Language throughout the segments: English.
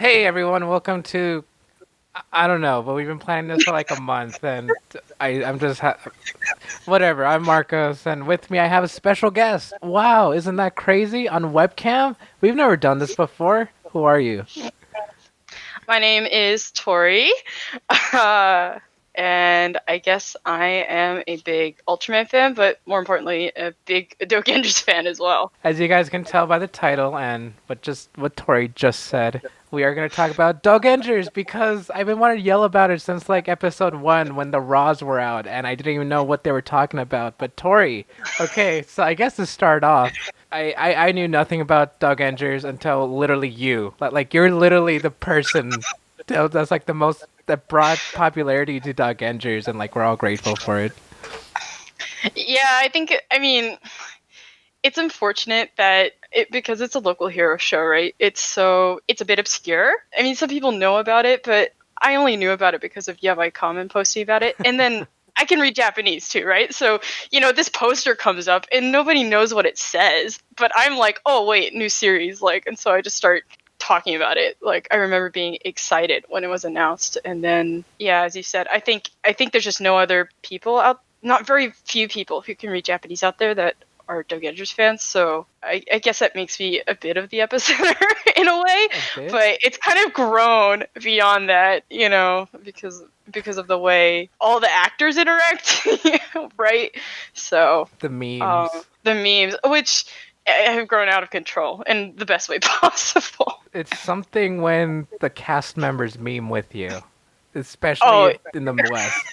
Hey everyone, welcome to I don't know, but we've been planning this for like a month, and I'm just whatever. I'm Marcos, and with me I have a special guest. Wow, isn't that crazy? On webcam? We've never done this before. Who are you? My name is Tori, uh, and I guess I am a big Ultraman fan, but more importantly, a big Dogengers fan as well. As you guys can tell by the title and what Tori just said, we are going to talk about Dogengers because I've been wanting to yell about it since like episode 1 when the Raws were out and I didn't even know what they were talking about. But Tori, okay, so I guess to start off, I knew nothing about Dogengers until literally you. Like you're literally the person that's like that brought popularity to Dogengers, and like we're all grateful for it. Yeah, I mean, it's unfortunate that because it's a local hero show, right? It's a bit obscure. I mean, some people know about it, but I only knew about it because of Kamen posting about it, and then I can read Japanese too, right? So this poster comes up and nobody knows what it says, but I'm like, oh wait, new series, like, and so I just start talking about it. Like, I remember being excited when it was announced, and then yeah, as you said, I think there's just no other people out, not very few people who can read Japanese out there that are Dogengers fans, so I guess that makes me a bit of the epicenter in a way, A bit. but it's kind of grown beyond that, because of the way all the actors interact, right? So The memes. the memes, which have grown out of control in the best way possible. It's something when the cast members meme with you, especially Oh, in the West.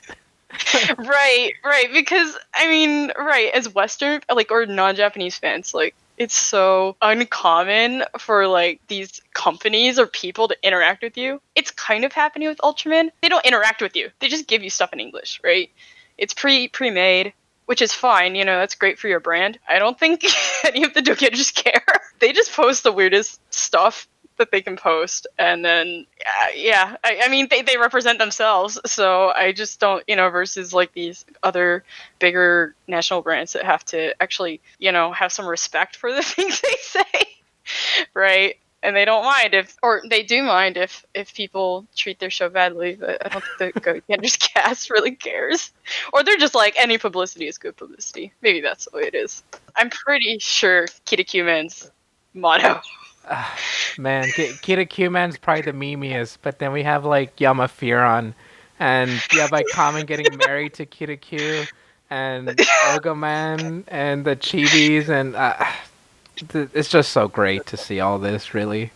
right, because I mean, right, as Western, like, or non-Japanese fans, like, it's so uncommon for like these companies or people to interact with you. It's kind of happening with Ultraman. They don't interact with you. They just give you stuff in English, right? It's pre-made, which is fine. That's great for your brand. I don't think any of the Dogenkers care. They just post the weirdest stuff that they can post, and then yeah, I mean, they represent themselves, so I just don't, versus like these other bigger national brands that have to actually, have some respect for the things they say, right? And they don't mind if, or they do mind if people treat their show badly, but I don't think the Go-Getters cast really cares. Or they're just like, any publicity is good publicity. Maybe that's the way it is. I'm pretty sure Kitakuman's motto. Man, Kira Q-Man's probably the memeiest, but then we have like Yama Firon, and you have like Kamen getting married to Kira Q, and Oga Man, and the Chibis, and it's just so great to see all this, really.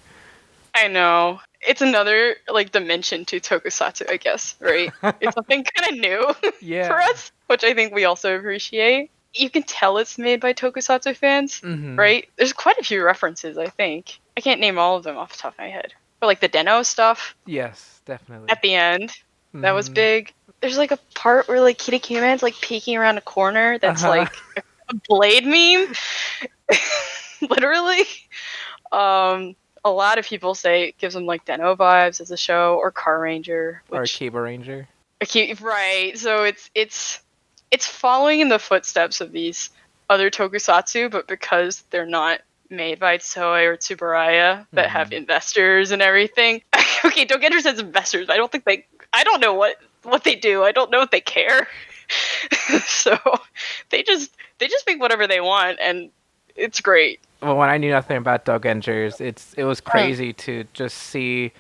I know. It's another like dimension to tokusatsu, I guess, right? It's something kind of new for Yeah. us, which I think we also appreciate. You can tell it's made by tokusatsu fans, Mm-hmm. right? There's quite a few references, I think. I can't name all of them off the top of my head. But like the Den-O stuff Yes, definitely. at the end, that was Mm-hmm. big. There's like a part where like Kitakuman's like peeking around a corner that's Uh-huh. like a blade meme. Literally. Um, a lot of people say it gives them like Den-O vibes as a show, or Car Ranger, Or which Kiba Ranger. right. So it's following in the footsteps of these other tokusatsu, but because they're not made by Toei or Tsuburaya that have Mm-hmm. investors and everything. Okay, don't get her as investors. I don't think they. I don't know what they do. I don't know if they care. So they just make whatever they want, and it's great. Well, when I knew nothing about Dogengers, it was crazy to just see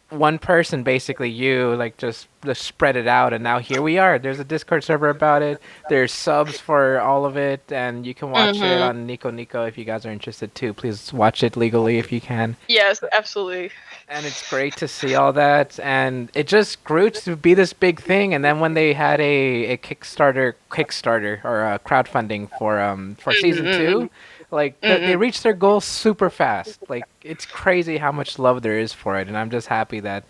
one person, basically you, like just spread it out, and now here we are. There's a Discord server about it. There's subs for all of it, and you can watch it Mm-hmm. on Nico Nico if you guys are interested too. Please watch it legally if you can. Yes, absolutely. And it's great to see all that, and it just grew to be this big thing. And then when they had a Kickstarter or a crowdfunding for season Mm-hmm. 2, like they Mm-hmm. reached their goal super fast. Like it's crazy how much love there is for it, and I'm just happy that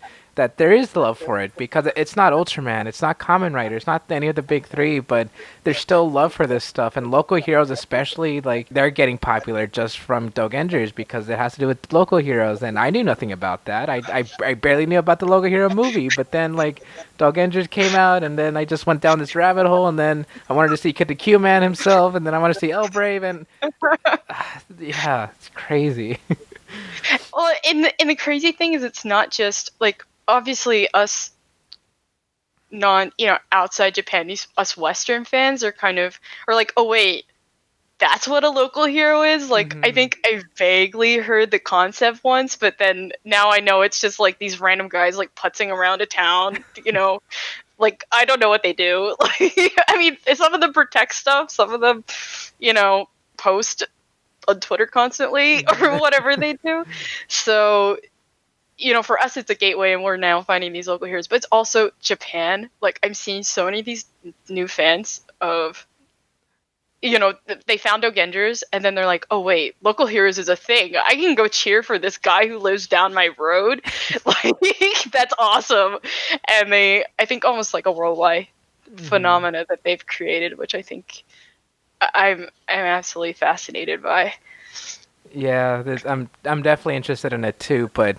there is love for it because it's not Ultraman, it's not Kamen Rider, it's not any of the big three, but there's still love for this stuff. And local heroes, especially, like they're getting popular just from Dogengers because it has to do with local heroes. And I knew nothing about that. I barely knew about the local hero movie, but then like Dogengers came out, and then I just went down this rabbit hole, and then I wanted to see Kid the Q Man himself, and then I wanted to see El Brave, and yeah, it's crazy. Well, and the crazy thing is, it's not just like obviously us non outside Japan, these us Western fans are kind of are like, oh wait, that's what a local hero is. Like I Hmm. think I vaguely heard the concept once, but then now I know it's just like these random guys like putzing around a town, like I don't know what they do. Like I mean, some of them protect stuff, some of them, you know, post on Twitter constantly or whatever they do. So, for us it's a gateway and we're now finding these local heroes, but it's also Japan. Like I'm seeing so many of these new fans of they found Dogengers and then they're like, oh wait, local heroes is a thing. I can go cheer for this guy who lives down my road. Like that's awesome. And I think almost like a worldwide Hmm. phenomena that they've created, which I think I'm absolutely fascinated by. Yeah, I'm definitely interested in it too, but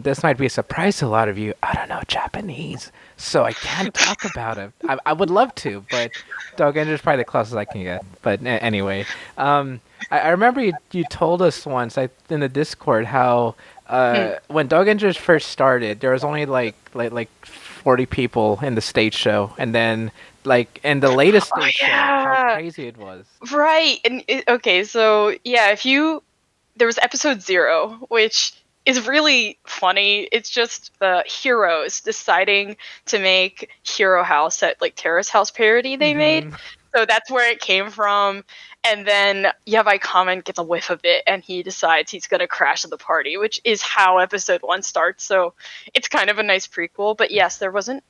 this might be a surprise to a lot of you. I don't know Japanese, so I can't talk about it. I would love to, but Dogenger is probably the closest I can get. But anyway, I remember you told us once in the Discord how Hmm. when Dogengers first started, there was only like 40 people in the stage show, and then like in the latest Oh stage show, how yeah, crazy it was. right. And okay, so yeah, if you there was episode 0, which is really funny. It's just the heroes deciding to make Hero House, that like Terrace House parody they made. Hmm. So that's where it came from. And then Yavai Kamen gets a whiff of it and he decides he's going to crash the party, which is how episode 1 starts. So it's kind of a nice prequel. But yes, there wasn't,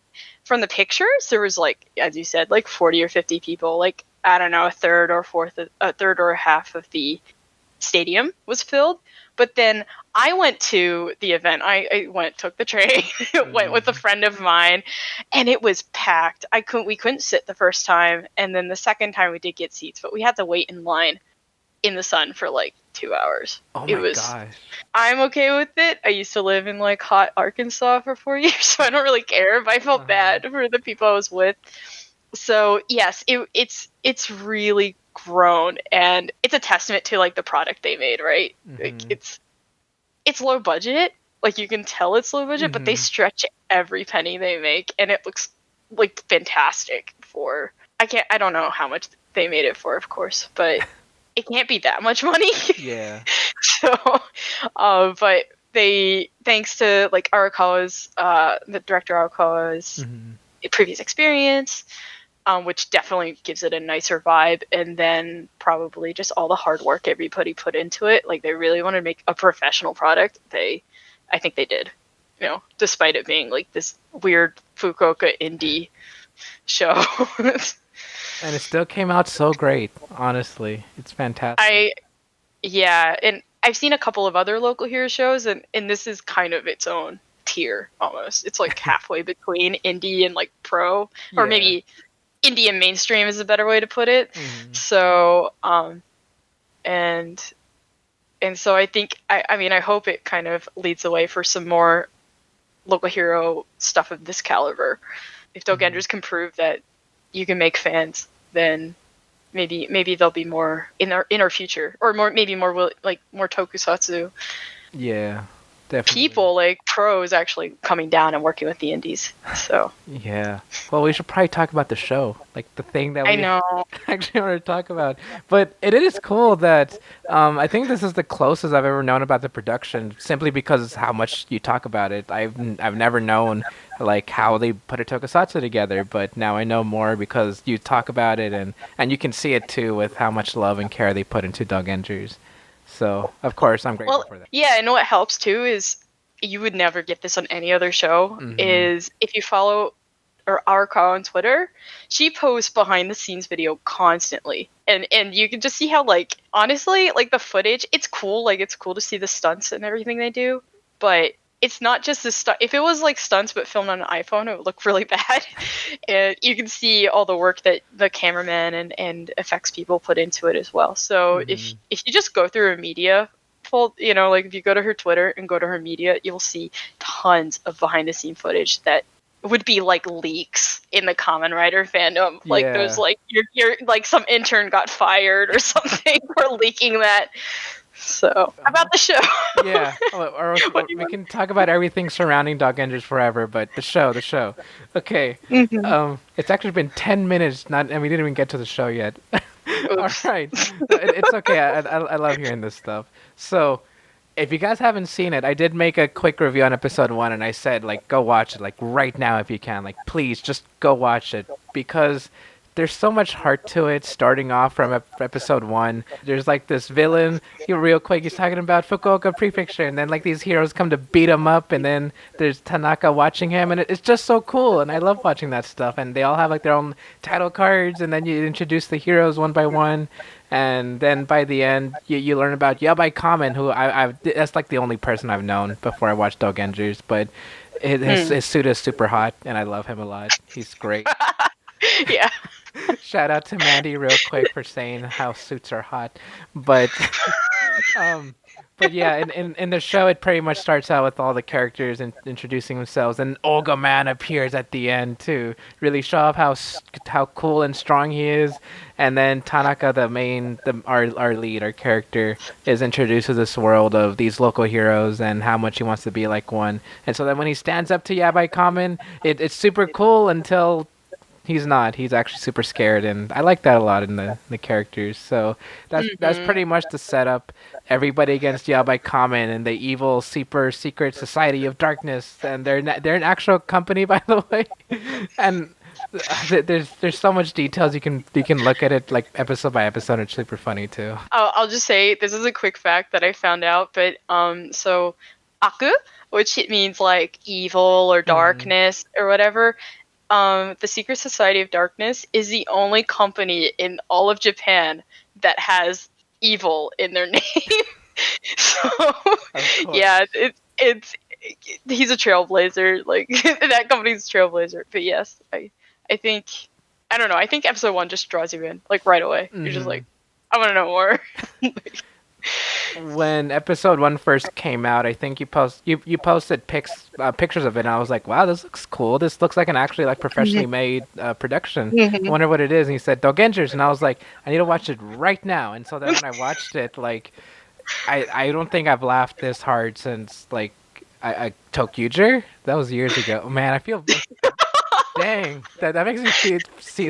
from the pictures, there was like, as you said, like 40 or 50 people, like, I don't know, a third or a half of the stadium was filled. But then I went to the event. I went, took the train, went with a Hmm. friend of mine, and it was packed. We couldn't sit the first time, and then the second time we did get seats, but we had to wait in line in the sun for like 2 hours. Oh It my was. gosh. I'm okay with it. I used to live in like hot Arkansas for 4 years, so I don't really care. But I felt Uh-huh. bad for the people I was with. So yes, it's really grown, and it's a testament to like the product they made, right? Like Mhm. it's low budget, like you can tell it's low budget, but they Mhm. stretch every penny they make, and it looks like fantastic. For I don't know how much they made it for, of course, but it can't be that much money. Yeah. So, but they, thanks to like Arakawa's, the director Arakawa's Mhm. previous experience, which definitely gives it a nicer vibe. And then probably just all the hard work everybody put into it. Like they really wanted to make a professional product. I think they did. Despite it being like this weird Fukuoka indie show. And it still came out so great, honestly. It's fantastic. I Yeah, and I've seen a couple of other local hero shows, and this is kind of its own tier almost. It's like halfway between indie and like pro, or Yeah. maybe indie and mainstream is a better way to put it. Mhm. So, and so I think I mean I hope it kind of leads the way for some more local hero stuff of this caliber. If Mhm. Dogenders can prove that you can make fans, then maybe there'll be more in our future, or more like more tokusatsu Yeah. Definitely. people, like pros, actually coming down and working with the indies. So Yeah. Well, we should probably talk about the show, like the thing that I we know. actually want to talk about. But it is cool that I think this is the closest I've ever known about the production, simply because how much you talk about it. I've never known like how they put a tokusatsu together, but now I know more because you talk about it, and you can see it too with how much love and care they put into Doug Andrews. So of course I'm grateful Well, for that. yeah, and what helps too is you would never get this on any other show. Hmm. Is if you follow or our Arca on Twitter, she posts behind the scenes video constantly. And you can just see how, like, honestly, like the footage, it's cool. Like it's cool to see the stunts and everything they do, but it's not just the stunt. If it was like stunts but filmed on an iPhone, it would look really bad. And you can see all the work that the cameraman and effects people put into it as well. So if Hmm. you just go through her media, like if you go to her Twitter and go to her media, you'll see tons of behind the scene footage that would be like leaks in the Kamen Rider fandom. Like those, Yeah. like you're like some intern got fired or something for leaking that. So Uh-huh. about the show. Yeah, What or do you we want? can talk about everything surrounding Dogengers forever, but the show. Okay, Hmm. it's actually been 10 minutes, not, and we didn't even get to the show yet. All Oops. right, no, it's okay. I love hearing this stuff. So, if you guys haven't seen it, I did make a quick review on episode one, and I said like go watch it like right now if you can. Like please just go watch it because there's so much heart to it. Starting off from episode one, there's like this villain. Real quick, he's talking about Fukuoka Prefecture, and then like these heroes come to beat him up, and then there's Tanaka watching him, and it's just so cool. And I love watching that stuff. And they all have like their own title cards, and then you introduce the heroes one by one. And then by the end, you learn about Yabai Kamen, who that's like the only person I've known before I watched Dogengers. But Hmm. his suit is super hot, and I love him a lot. He's great. Yeah. Shout out to Mandy real quick for saying how suits are hot. But um but yeah, in the show it pretty much starts out with all the characters introducing themselves, and Olga Man appears at the end to really show off how cool and strong he is. And then Tanaka, our lead, our character, is introduced to this world of these local heroes and how much he wants to be like one. And so then when he stands up to Yabai Kamen, it's super cool until he's not. He's actually super scared, and I like that a lot in the characters. So that's Hmm. pretty much the setup. Everybody against Yabai Kamen and the evil super secret society of darkness, and they're an actual company, by the way. And there's so much details you can look at it like episode by episode. It's super funny too. I'll just say this is a quick fact that I found out, but so aku, which it means like evil or Hmm. darkness or whatever. The Secret Society of Darkness is the only company in all of Japan that has evil in their name. So Of yeah, course. it's he's a trailblazer. Like that company's a trailblazer. But yes, I think I don't know. I think episode one just draws you in like right away. You're just Hmm. like, I want to know more. When episode one first came out, I think you posted pictures of it, and I was like, wow, this looks cool. This looks like an actually like professionally made production. I Mhm. wonder what it is. And he said Dogengers, and I was like, I need to watch it right now. And so then when I watched it, like I don't think I've laughed this hard since like I Tokyuger. That was years ago. Man, I feel like dang, that makes me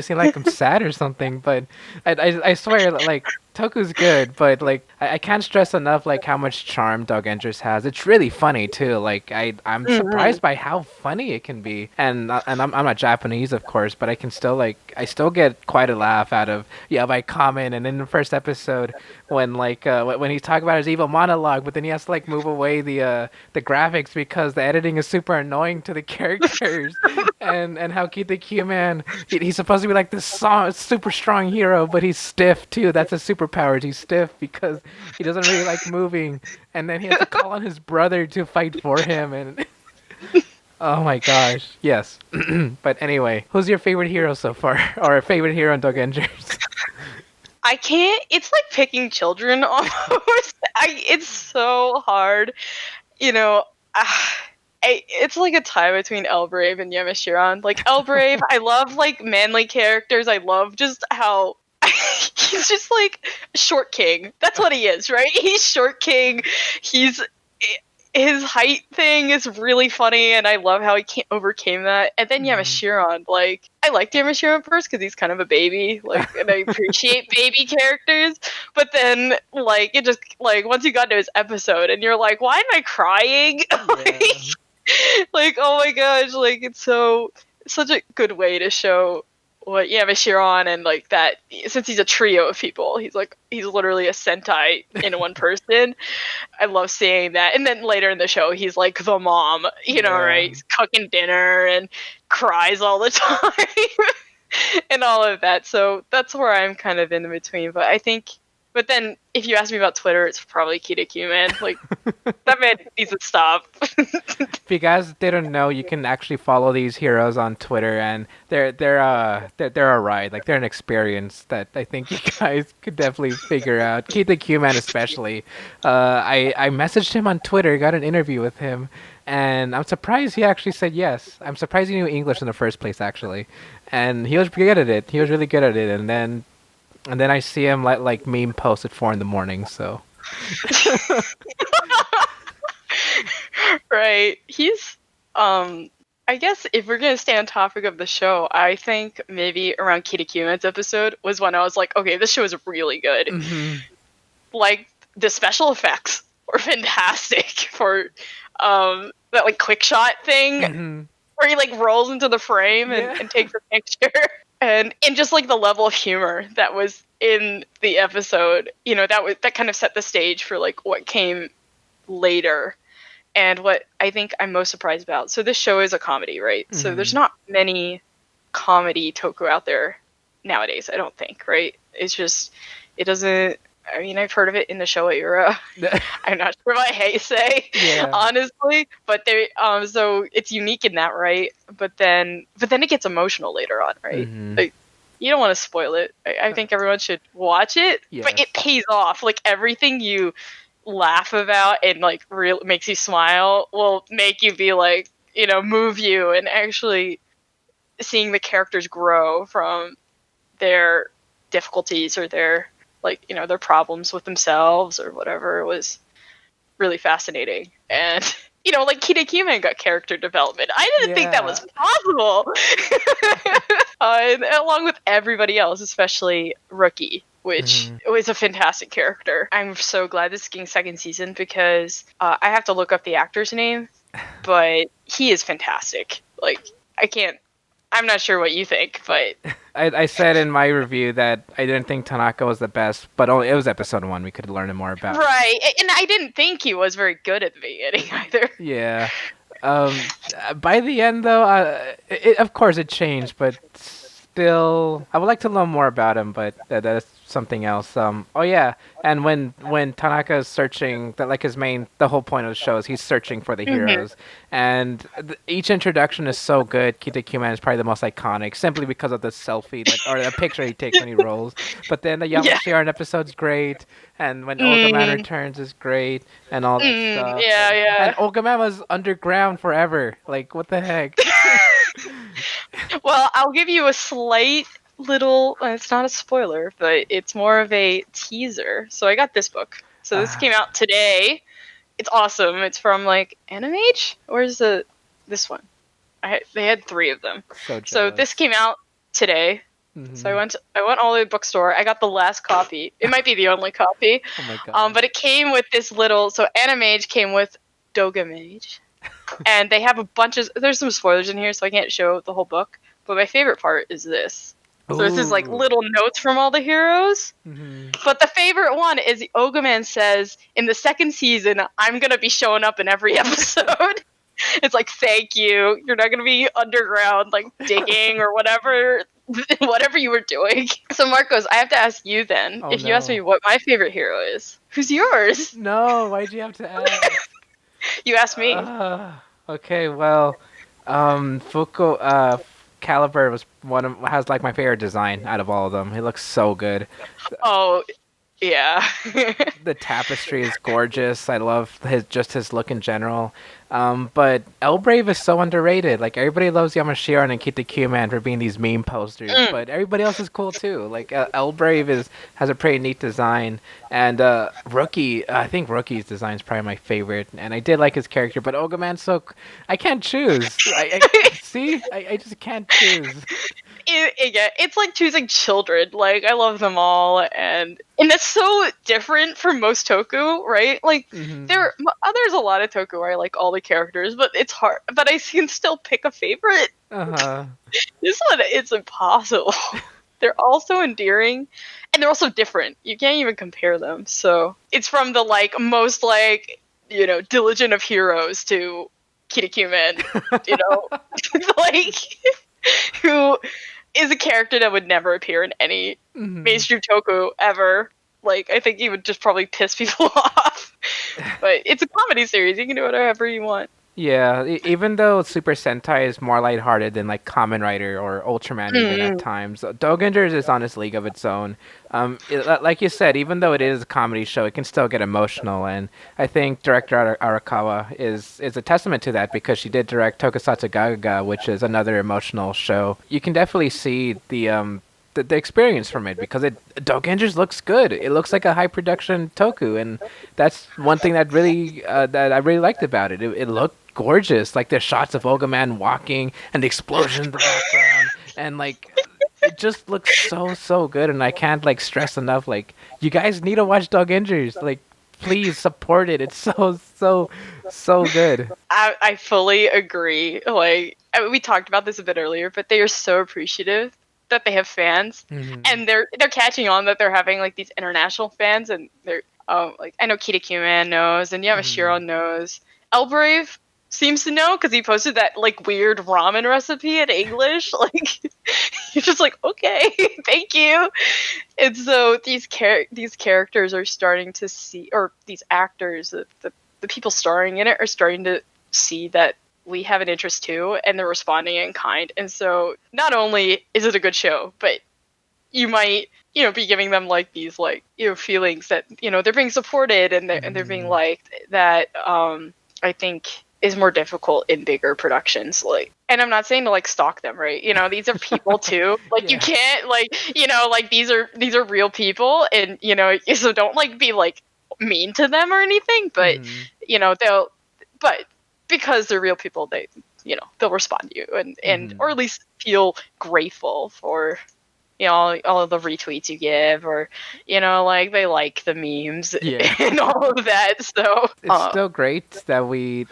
seem like I'm sad or something. But I swear, like Toku's good, but like I can't stress enough like how much charm Dogengers has. It's really funny too. Like I'm Mhm. surprised by how funny it can be. And I'm not Japanese, of course, but I still get quite a laugh out of by Kamen. And in the first episode, when when he's talking about his evil monologue, but then he has to like move away the graphics because the editing is super annoying to the characters. And how Keith the Q Man, he's supposed to be like this super strong hero, but he's stiff too. That's his superpower. He's stiff because he doesn't really like moving, and then he has to call on his brother to fight for him. And oh my gosh, yes. But anyway, who's your favorite hero so far, or a favorite hero in Dogengers? I can't. It's like picking children almost. It's so hard. You know, ah, it's like a tie between Elbrave and Yamashiran. Like Elbrave, I love like manly characters. I love just how he's just like short king. That's what he is, right? He's short king. He's his height thing is really funny, and I love how overcame that. And then Mhm. Yamashiran, like I liked Yamashiran first because he's kind of a baby, like, and I appreciate baby characters. But then, like, it just like once you got to his episode, and you're like, why am I crying? Yeah. Like, oh my gosh, like it's such a good way to show what Yamashiran and like that since he's a trio of people, he's literally a Sentai in one person. I love seeing that. And then later in the show, he's like the mom, Yeah. right? He's cooking dinner and cries all the time and all of that. So that's where I'm kind of in between. But then if you ask me about Twitter, it's probably Kitaku, man. Like, that man needs to stop. If you guys didn't know, you can actually follow these heroes on Twitter, and they're a ride. Like they're an experience that I think you guys could definitely figure out. Keith the Q Man especially. I messaged him on Twitter, got an interview with him, and I'm surprised he actually said yes. I'm surprised he knew English in the first place, actually, and he was good at it. He was really good at it, and then I see him like meme post at 4 in the morning. So. Right. He's I guess if we're gonna stay on topic of the show, I think maybe around Kitakuman's episode was when I was like, okay, this show is really good. Mhm. Like the special effects were fantastic for that like quick shot thing Mhm. where he like rolls into the frame Yeah. and takes a picture. And just like the level of humor that was in the episode, that kind of set the stage for like what came later. And what I think I'm most surprised about. So this show is a comedy, right? So there's Mhm. not many comedy toku out there nowadays, I don't think, right? It's just it doesn't I mean, I've heard of it in the Showa era. I'm not sure what I say, Yeah. honestly, but they so it's unique in that, right? But then it gets emotional later on, right? Mhm. Like you don't want to spoil it. I think everyone should watch it, but Yes. it pays off. Like everything you laugh about and like real makes you smile will make you be like, move you, and actually seeing the characters grow from their difficulties or their like, their problems with themselves or whatever was really fascinating. And like Kita Kimen got character development. I didn't think that was Yeah. possible. And along with everybody else, especially Rookie, which Mhm. was a fantastic character. I'm so glad this is getting second season because I have to look up the actor's name, but he is fantastic. Like I can't. I'm not sure what you think, but I said in my review that I didn't think Tanaka was the best, but only it was episode 1. We could learn more about him. right. And I didn't think he was very good at the beginning either. Yeah. By the end, though, of course it changed, but still, I would like to learn more about him. But that's something else. Oh yeah, and when Tanaka is searching, that like his main, the whole point of the show is he's searching for the Hmm. heroes, and each introduction is so good. Kita Kuman is probably the most iconic, simply because of the selfie that or the picture he takes when he rolls. But then the Yeah. Yamashiran episode's great, and when Ogaman Mm, returns is great, and all that stuff. yeah, And yeah. Ogaman was underground forever. Like, what the heck? Well, I'll give you a slight little. It's not a spoiler, but it's more of a teaser. So I got this book. So this Ah, came out today. It's awesome. It's from like Animage. Where's this one? They had three of them. so So this jealous. came out today. So Hmm. I went all the way to the bookstore. I got the last copy. It might be the only copy. Oh my god. But it came with this little. So Animage came with Dogemage, and they have a bunch of. There's some spoilers in here, so I can't show the whole book. But my favorite part is this. So this is like Ooh. little notes from all the heroes. Hmm. But the favorite one is the Ogaman says, in the second season, I'm gonna be showing up in every episode. It's like, thank you. You're not gonna be underground, like digging or whatever, whatever you were doing. So Marcos, I have to ask you then. Oh If you ask me no. what my favorite hero is, who's yours? No, why'd you have to ask? You asked me. Okay, well, Fuku, Caliber was has like my favorite design out of all of them. He looks so good. Oh, yeah. The tapestry is gorgeous. I love his look in general. But Elbrave is so underrated. Like everybody loves Yamashiran and Kitakyuman for being these meme posters, Mm. but everybody else is cool too. Like Elbrave has a pretty neat design, and Rookie. I think Rookie's design is probably my favorite, and I did like his character. But Ogaman's I can't choose. I just can't choose. Yeah, it's like choosing children. Like I love them all, and that's so different from most toku, right? Like Hmm. there's a lot of toku where I like all the characters, but it's hard. But I can still pick a favorite. Uh huh. This one, it's impossible. They're all so endearing, and they're also different. You can't even compare them. So it's from the like most like diligent of heroes to Kitakumen, you know, like who is a character that would never appear in any Hmm. mainstream toku ever. Like, I think he would just probably piss people off. But it's a comedy series. You can do whatever you want. Yeah, even though Super Sentai is more lighthearted than like Kamen Rider or Ultraman even at Mm. times, Dogengers is on its league of its own. Like you said, even though it is a comedy show, it can still get emotional, and I think director Arakawa is a testament to that because she did direct Tokusatsu Gagaga, which is another emotional show. You can definitely see the experience from it, because Dogengers looks good. It looks like a high production toku, and that's one thing that I really liked about it. It looked gorgeous, like the shots of Olga Man walking and the explosion in the background, and like it just looks so good. And I can't like stress enough, like you guys need to watch Dogengers. Like please support it. It's so good. I fully agree. Like we talked about this a bit earlier, but they are so appreciative that they have fans, Hmm. and they're catching on that they're having like these international fans, and they're like I know Kita knows, and Hmm. Yamashiro knows. Elbrave seems to know because he posted that like weird ramen recipe in English. Like you're just like okay, thank you. And so these characters are starting to see, or these actors, the people starring in it are starting to see that we have an interest too, and they're responding in kind. And so not only is it a good show, but you might be giving them like these like feelings that they're being supported, and they're being Hmm. liked. That I think is more difficult in bigger productions. Like, and I'm not saying to like stalk them, right? These are people too. Like you Yeah. can't like like these are real people, and so don't like be like mean to them or anything. But Hmm. they'll but because they're real people, they'll respond to you, and or Hmm. at least feel grateful for all of the retweets you give, or like they like the memes Yeah. and all of that. So It's still great that we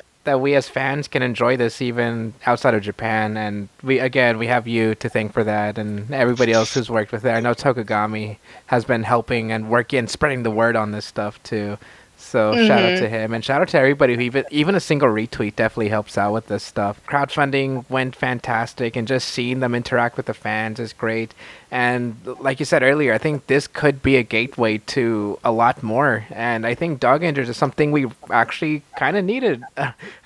as fans can enjoy this even outside of Japan, and we have you to thank for that, and everybody else who's worked with it. I know Tokugami has been helping and working and spreading the word on this stuff too. So shout out mhm. to him, and shout out to everybody who even a single retweet definitely helps out with this stuff. Crowdfunding went fantastic, and just seeing them interact with the fans is great. And like you said earlier, I think this could be a gateway to a lot more. And I think Dog Enders is something we actually kind of needed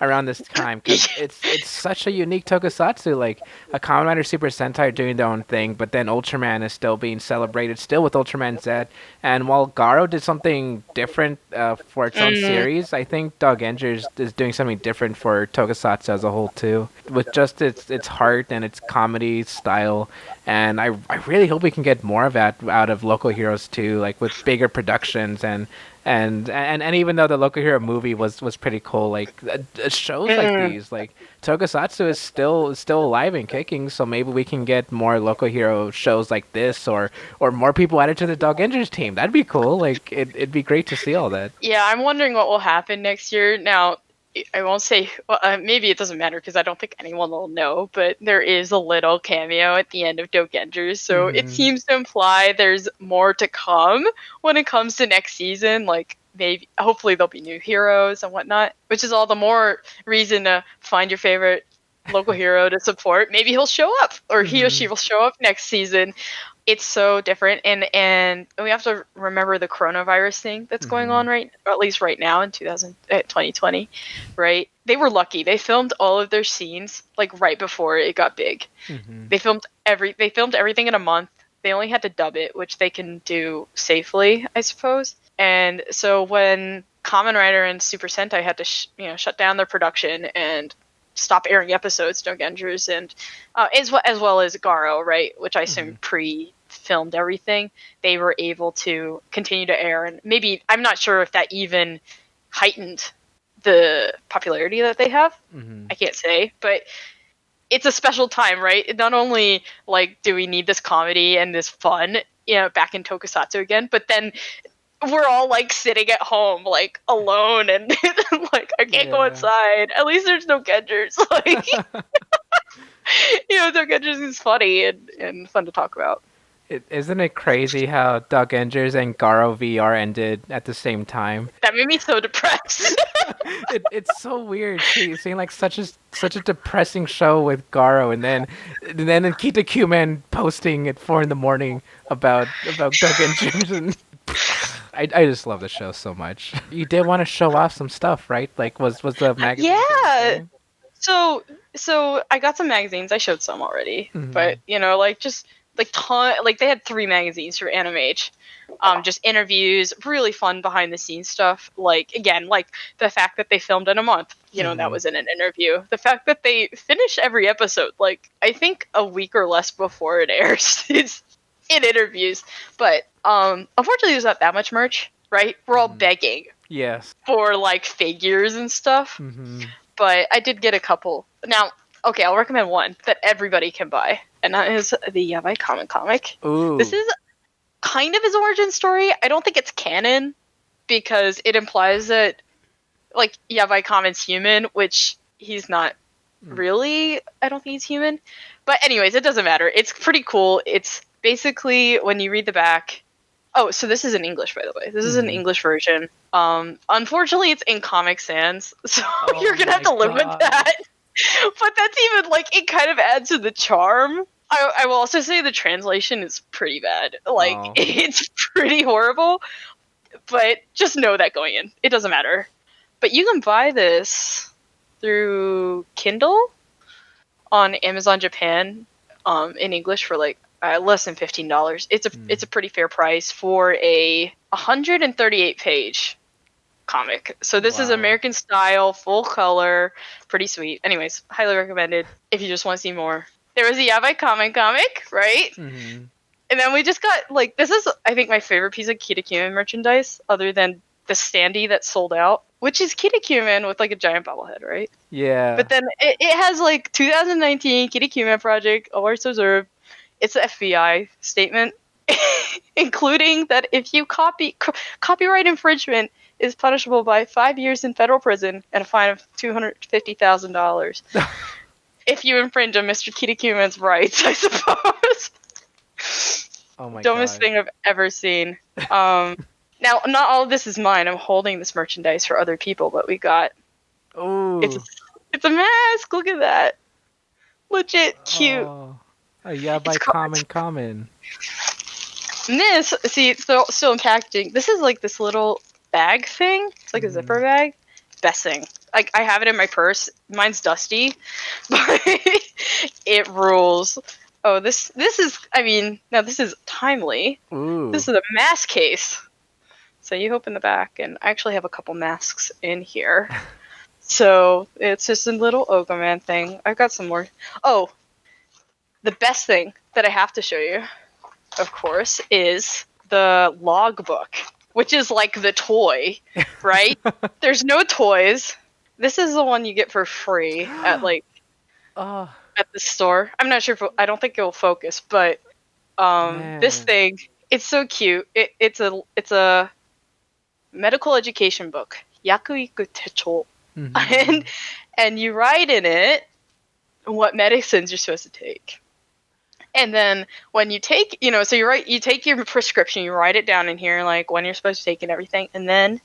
around this time, because it's such a unique tokusatsu. Like a Kamen Rider Super Sentai are doing their own thing, but then Ultraman is still being celebrated, still with Ultraman Z. And while Garo did something different for its own Mm, series, I think Dog Enders is doing something different for tokusatsu as a whole too, with just its heart and its comedy style. And I really hope we can get more of that out of Local Heroes too, like with bigger productions. And even though the Local Hero movie was pretty cool, like shows like mm. these, like Tokusatsu is still alive and kicking. So maybe we can get more Local Hero shows like this, or more people added to the Dog Engines team. That'd be cool. Like it'd be great to see all that. Yeah, I'm wondering what will happen next year. Now, I won't say. Well, maybe it doesn't matter because I don't think anyone will know. But there is a little cameo at the end of Dogengers, so it Hmm. seems to imply there's more to come when it comes to next season. Like maybe, hopefully, there'll be new heroes and whatnot, which is all the more reason to find your favorite local hero to support. Maybe he'll show up, or he or Hmm. she will show up next season. It's so different, and we have to remember the coronavirus thing that's going Hmm. on, right, or at least right now in 2020, right? They were lucky. They filmed all of their scenes like right before it got big. Hmm. They filmed everything in a month. They only had to dub it, which they can do safely, I suppose. And so when Kamen Rider and Super Sentai had to shut down their production and stop airing episodes, Dogengers, and as well as Garo, right, which I Hmm. assume pre-filmed everything, they were able to continue to air, and maybe I'm not sure if that even heightened the popularity that they have. Hmm. I can't say, but it's a special time, right? Not only like do we need this comedy and this fun, back in Tokusatsu again, but then we're all like sitting at home, like alone, and like I can't go Yeah. outside. At least there's no Genjers. Like no Genjers is funny and fun to talk about. Isn't it crazy how Dog Engers and Garo VR ended at the same time? That made me so depressed. It's so weird seeing like such a depressing show with Garo, and then Kita Q Man posting at 4 in the morning about Dog Engers, and I just love the show so much. You did want to show off some stuff, right? Like was the magazines you were Yeah. saying? So I got some magazines. I showed some already, Hmm. but like just like like they had 3 magazines for AnimeH. Just interviews, really fun behind the scenes stuff. Like again, like the fact that they filmed in a month, that Hmm. was in an interview. The fact that they finish every episode, like I think a week or less before it airs, is in interviews. But unfortunately, there's not that much merch, right? We're all begging Yes. for like figures and stuff. Mm-hmm. But I did get a couple. Now, okay, I'll recommend one that everybody can buy, and that is the Yabai Kamen comic. Ooh. This is kind of his origin story. I don't think it's canon because it implies that like Yabai Kamen's human, which he's not really. I don't think he's human. But anyways, it doesn't matter. It's pretty cool. It's basically when you read the back. Oh, so this is in English, by the way. This is an English version. Unfortunately, it's in Comic Sans, so you're gonna have to live with that. But that's even like it kind of adds to the charm. I will also say the translation is pretty bad. Like it's pretty horrible. But just know that going in, it doesn't matter. But you can buy this through Kindle on Amazon Japan, in English for like less than $15. It's a pretty fair price for a 138 page comic. So this is American style, full color, pretty sweet. Anyways, highly recommended if you just want to see more. There was a Yabai Kamen comic, right? Mm-hmm. And then we just got like this is I think my favorite piece of Kitakumen merchandise, other than the standee that sold out, which is Kitakumen with like a giant bobblehead, right? Yeah. But then it has like 2019 Kitakumen project awards reserved. It's the FBI statement, including that if you copyright infringement is punishable by 5 years in federal prison and a fine of $250,000. If you infringe on Mr. Kitakumen's rights, I suppose. Oh my Dumbest thing I've ever seen. Now, not all of this is mine. I'm holding this merchandise for other people, but we got. Ooh. It's a mask. Look at that. Legit cute. Oh. Yeah, by Kamen. And this, see, it's still in packaging. This is like this little bag thing. It's like a zipper bag. Best thing. Like I have it in my purse. Mine's dusty, but it rules. Oh, this is. I mean, now this is timely. Ooh. This is a mask case. So you open the back, and I actually have a couple masks in here. So it's just a little Ogoman thing. I've got some more. Oh, the best thing that I have to show you, of course, is the logbook, which is like the toy, right? There's no toys. This is the one you get for free at like at the store. I'm not sure if I don't think it will focus, but this thing, it's so cute. It's a medical education book, Yakuiku Techo, and you write in it what medicines you're supposed to take. And then when you take, so you take your prescription, you write it down in here, like when you're supposed to take and everything, and then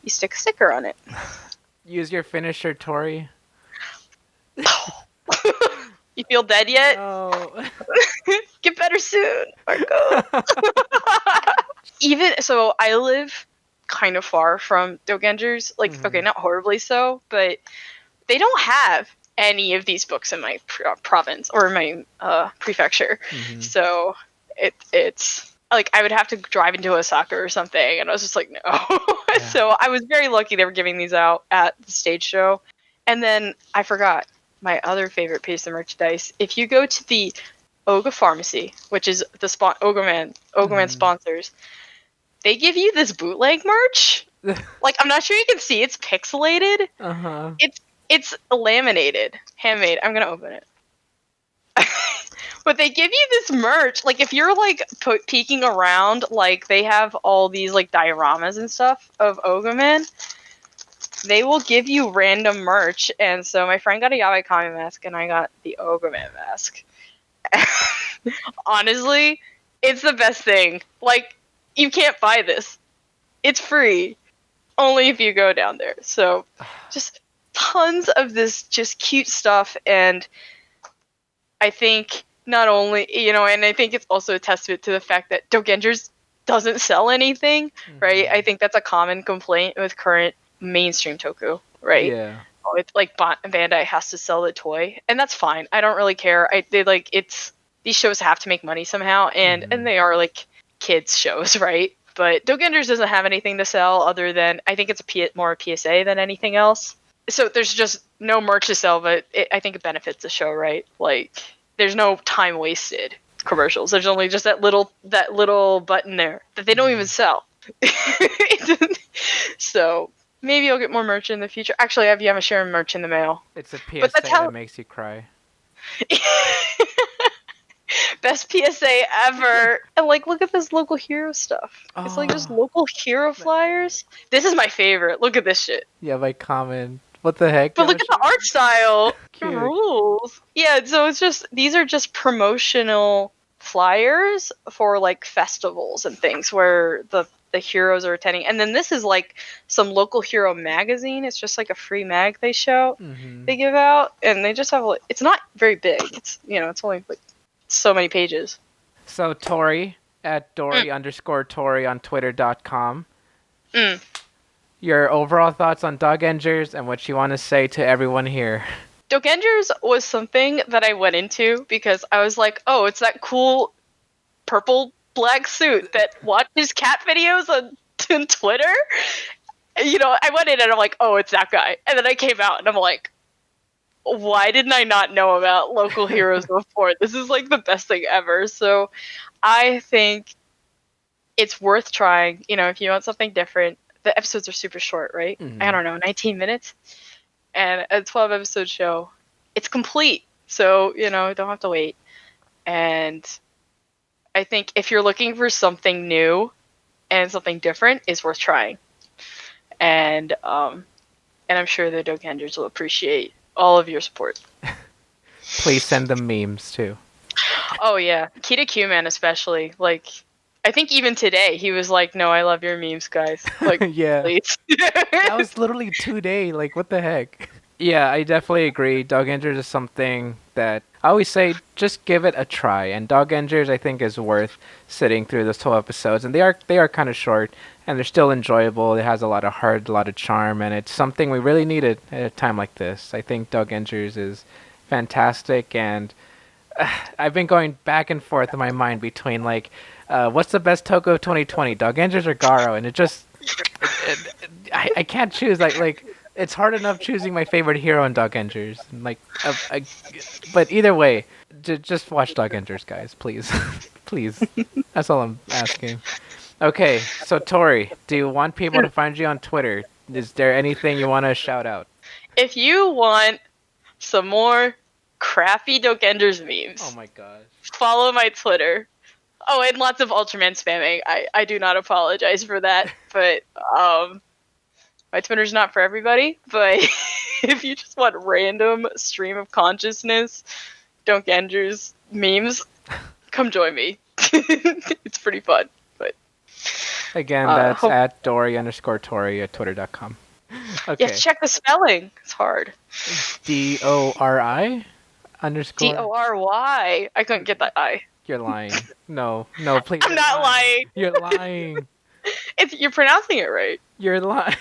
you stick a sticker on it. Use your finisher, Tori. You feel dead yet? No. Get better soon, Marco. Even so, I live kind of far from Dogengers. Like, okay, not horribly so, but they don't have any of these books in my province or my prefecture. So it's like I would have to drive into Osaka or something, and I was just like, no. So I was very lucky they were giving these out at the stage show. And then I forgot my other favorite piece of merchandise. If you go to the Oga Pharmacy, which is the Ogaman sponsors, they give you this bootleg merch. Like, I'm not sure you can see, it's pixelated. It's laminated, handmade. I'm gonna open it. But they give you this merch. Like, if you're like peeking around, like they have all these like dioramas and stuff of Ogaman. They will give you random merch, and so my friend got a Yabai Kami mask, and I got the Ogaman mask. Honestly, it's the best thing. Like, you can't buy this. It's free. Only if you go down there. So, just tons of this just cute stuff, and I think not only, and I think it's also a testament to the fact that Dogengers doesn't sell anything, right? I think that's a common complaint with current mainstream toku, right? Yeah. It's like Bandai has to sell the toy, and that's fine. I don't really care. These shows have to make money somehow, and they are like kids shows, right? But Dogengers doesn't have anything to sell other than, I think it's more a PSA than anything else. So there's just no merch to sell, but I think it benefits the show, right? Like, there's no time wasted. commercials. There's only just that little button there that they don't even sell. So maybe I'll get more merch in the future. Actually, I have Yama sharing merch in the mail. It's a But that's PSA how that makes you cry. best PSA ever. And like, look at this local hero stuff. It's like just Oh, local hero flyers. This is my favorite. Look at this shit. yeah, by Kamen. What the heck? But look at the art style. It Cute. rules. Yeah, so it's just these are just promotional flyers for like festivals and things where the heroes are attending. And then this is like some local hero magazine. It's just like a free mag they give out, and they just have like it's not very big. It's it's only like so many pages. So Tori at Dory_Tori on Twitter.com. Mm. Your overall thoughts on Dogengers and what you want to say to everyone here. Dogengers was something that I went into because I was like, oh, it's that cool purple black suit that watches cat videos on Twitter. I went in and I'm like, oh, it's that guy. And then I came out and I'm like, why didn't I not know about local heroes before? This is like the best thing ever. So I think it's worth trying. If you want something different. The episodes are super short, right? Mhm. I don't know, 19 minutes? And a 12 episode show. It's complete. So, don't have to wait. And I think if you're looking for something new and something different, it's worth trying. And I'm sure the Dogengers will appreciate all of your support. Please send them memes too. Oh yeah, Kita Q-Man especially. Like, I think even today he was like, "No, I love your memes, guys." Like, Yeah. please. That was literally 2 days. Like, what the heck? Yeah, I definitely agree. Dogengers is something that I always say just give it a try. And Dogengers, I think, is worth sitting through those 12 episodes. And they are kind of short, and they're still enjoyable. It has a lot of heart, a lot of charm, and it's something we really needed at a time like this. I think Dogengers is fantastic, and I've been going back and forth in my mind between like, what's the best Toko of 2020, Dogengers or Garo? And I can't choose. Like it's hard enough choosing my favorite hero in Dogengers. Like, but either way, just watch Dogengers, guys, please, please. That's all I'm asking. Okay, so Tori, do you want people to find you on Twitter? Is there anything you want to shout out? If you want some more crappy Dogengers memes, Oh my gosh. follow my Twitter. Oh, and lots of Ultraman spamming. I do not apologize for that, but my Twitter's not for everybody. But if you just want random stream of consciousness, Dogengers memes, come join me. It's pretty fun. But Again, that's at Dory_Tori at Twitter.com. Okay. you have to check the spelling. It's hard. DORI underscore. DORY. I couldn't get that I. You're lying. No, please. I'm not lying. You're lying. You're pronouncing it right. You're lying.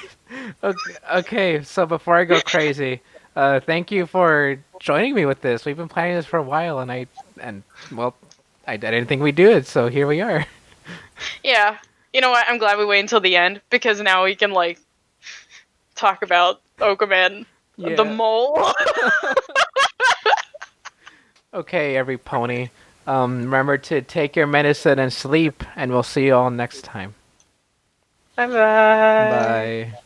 Okay, so before I go crazy, thank you for joining me with this. We've been planning this for a while, and I didn't think we'd do it, so here we are. Yeah. You know what? I'm glad we waited until the end because now we can like talk about Okaman, Yeah. the mole. Okay, every pony. Remember to take your medicine and sleep, and we'll see you all next time. Bye-bye. Bye.